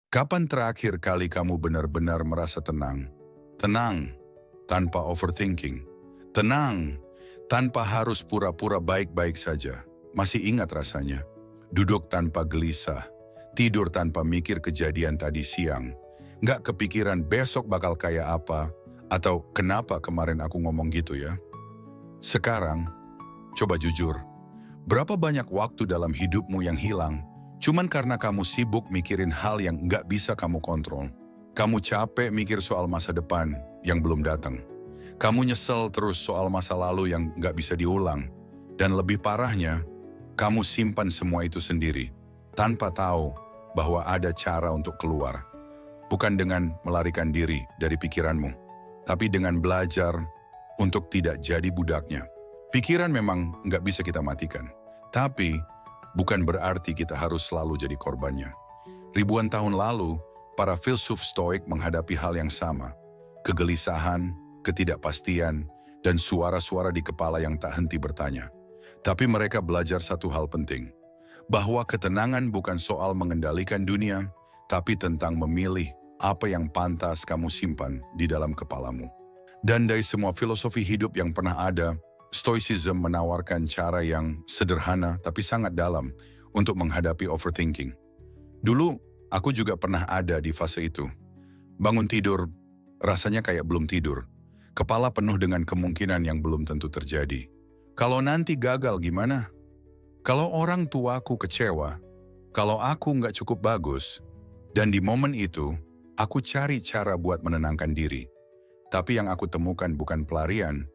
Kapan terakhir kali kamu benar-benar merasa tenang? Tenang, tanpa overthinking. Tenang, tanpa harus pura-pura baik-baik saja. Masih ingat rasanya? Duduk tanpa gelisah, tidur tanpa mikir kejadian tadi siang. Nggak kepikiran besok bakal kayak apa, atau kenapa kemarin aku ngomong gitu ya. Sekarang, coba jujur, berapa banyak waktu dalam hidupmu yang hilang cuman karena kamu sibuk mikirin hal yang nggak bisa kamu kontrol. Kamu capek mikir soal masa depan yang belum datang. Kamu nyesel terus soal masa lalu yang nggak bisa diulang. Dan lebih parahnya, kamu simpan semua itu sendiri, tanpa tahu bahwa ada cara untuk keluar. Bukan dengan melarikan diri dari pikiranmu, tapi dengan belajar untuk tidak jadi budaknya. Pikiran memang nggak bisa kita matikan, tapi bukan berarti kita harus selalu jadi korbannya. Ribuan tahun lalu, para filsuf Stoik menghadapi hal yang sama. Kegelisahan, ketidakpastian, dan suara-suara di kepala yang tak henti bertanya. Tapi mereka belajar satu hal penting, bahwa ketenangan bukan soal mengendalikan dunia, tapi tentang memilih apa yang pantas kamu simpan di dalam kepalamu. Dan dari semua filosofi hidup yang pernah ada, Stoicism menawarkan cara yang sederhana tapi sangat dalam untuk menghadapi overthinking. Dulu, aku juga pernah ada di fase itu. Bangun tidur, rasanya kayak belum tidur. Kepala penuh dengan kemungkinan yang belum tentu terjadi. Kalau nanti gagal gimana? Kalau orang tuaku kecewa? Kalau aku nggak cukup bagus? Dan di momen itu, aku cari cara buat menenangkan diri. Tapi yang aku temukan bukan pelarian,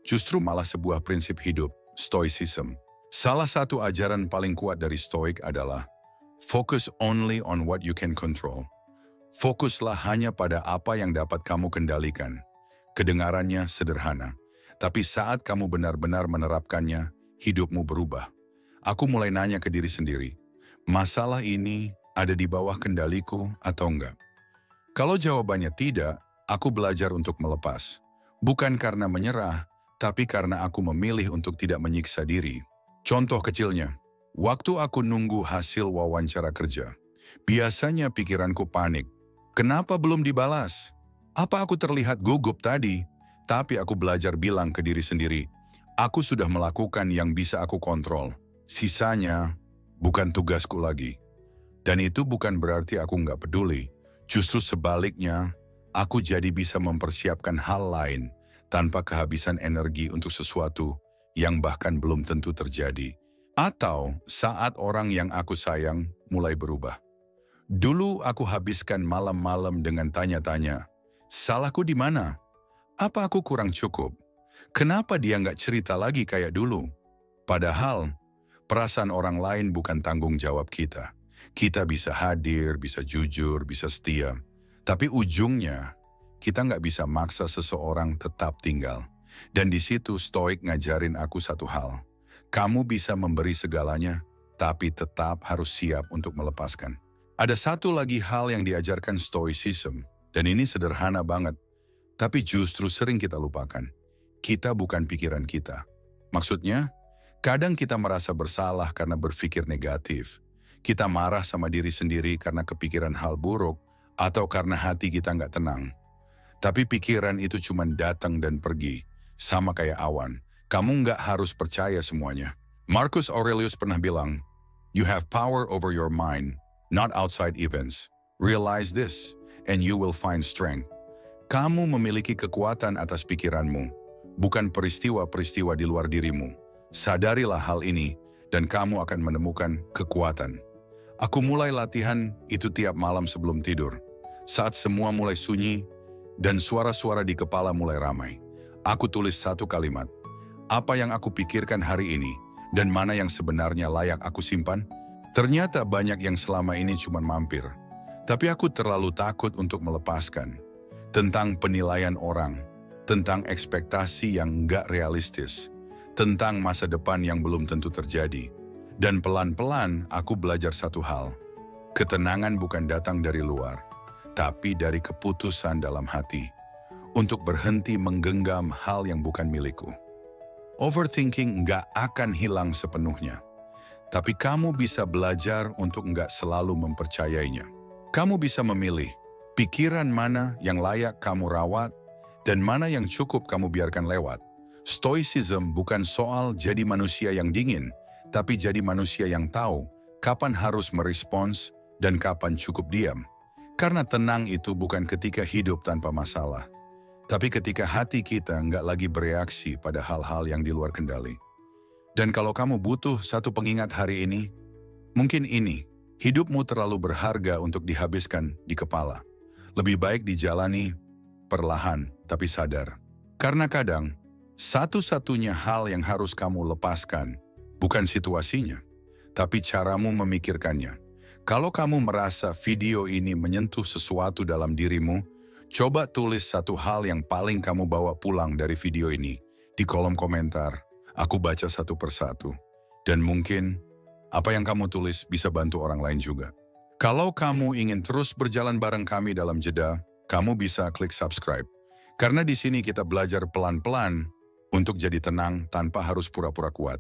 justru malah sebuah prinsip hidup, Stoicism. Salah satu ajaran paling kuat dari Stoik adalah focus only on what you can control. Fokuslah hanya pada apa yang dapat kamu kendalikan. Kedengarannya sederhana, tapi saat kamu benar-benar menerapkannya, hidupmu berubah. Aku mulai nanya ke diri sendiri, masalah ini ada di bawah kendaliku atau enggak? Kalau jawabannya tidak, aku belajar untuk melepas. Bukan karena menyerah, tapi karena aku memilih untuk tidak menyiksa diri. Contoh kecilnya, waktu aku nunggu hasil wawancara kerja, biasanya pikiranku panik. Kenapa belum dibalas? Apa aku terlihat gugup tadi? Tapi aku belajar bilang ke diri sendiri, aku sudah melakukan yang bisa aku kontrol. Sisanya bukan tugasku lagi. Dan itu bukan berarti aku nggak peduli. Justru sebaliknya, aku jadi bisa mempersiapkan hal lain tanpa kehabisan energi untuk sesuatu yang bahkan belum tentu terjadi. Atau saat orang yang aku sayang mulai berubah. Dulu aku habiskan malam-malam dengan tanya-tanya, salahku di mana? Apa aku kurang cukup? Kenapa dia nggak cerita lagi kayak dulu? Padahal, perasaan orang lain bukan tanggung jawab kita. Kita bisa hadir, bisa jujur, bisa setia. Tapi ujungnya, kita nggak bisa maksa seseorang tetap tinggal. Dan di situ Stoik ngajarin aku satu hal. Kamu bisa memberi segalanya, tapi tetap harus siap untuk melepaskan. Ada satu lagi hal yang diajarkan Stoicism, dan ini sederhana banget. Tapi justru sering kita lupakan. Kita bukan pikiran kita. Maksudnya, kadang kita merasa bersalah karena berpikir negatif. Kita marah sama diri sendiri karena kepikiran hal buruk, atau karena hati kita nggak tenang. Tapi pikiran itu cuma datang dan pergi, sama kayak awan. Kamu nggak harus percaya semuanya. Marcus Aurelius pernah bilang, "You have power over your mind, not outside events. Realize this, and you will find strength." Kamu memiliki kekuatan atas pikiranmu, bukan peristiwa-peristiwa di luar dirimu. Sadarilah hal ini, dan kamu akan menemukan kekuatan. Aku mulai latihan itu tiap malam sebelum tidur. Saat semua mulai sunyi, dan suara-suara di kepala mulai ramai. Aku tulis satu kalimat. Apa yang aku pikirkan hari ini dan mana yang sebenarnya layak aku simpan? Ternyata banyak yang selama ini cuma mampir. Tapi aku terlalu takut untuk melepaskan. Tentang penilaian orang, tentang ekspektasi yang nggak realistis, tentang masa depan yang belum tentu terjadi. Dan pelan-pelan aku belajar satu hal. Ketenangan bukan datang dari luar, tapi dari keputusan dalam hati, untuk berhenti menggenggam hal yang bukan milikku. Overthinking nggak akan hilang sepenuhnya, tapi kamu bisa belajar untuk nggak selalu mempercayainya. Kamu bisa memilih pikiran mana yang layak kamu rawat dan mana yang cukup kamu biarkan lewat. Stoicism bukan soal jadi manusia yang dingin, tapi jadi manusia yang tahu kapan harus merespons dan kapan cukup diam. Karena tenang itu bukan ketika hidup tanpa masalah, tapi ketika hati kita nggak lagi bereaksi pada hal-hal yang di luar kendali. Dan kalau kamu butuh satu pengingat hari ini, mungkin ini, hidupmu terlalu berharga untuk dihabiskan di kepala. Lebih baik dijalani perlahan tapi sadar. Karena kadang, satu-satunya hal yang harus kamu lepaskan bukan situasinya, tapi caramu memikirkannya. Kalau kamu merasa video ini menyentuh sesuatu dalam dirimu, coba tulis satu hal yang paling kamu bawa pulang dari video ini di kolom komentar. Aku baca satu persatu. Dan mungkin apa yang kamu tulis bisa bantu orang lain juga. Kalau kamu ingin terus berjalan bareng kami dalam jeda, kamu bisa klik subscribe. Karena di sini kita belajar pelan-pelan untuk jadi tenang tanpa harus pura-pura kuat.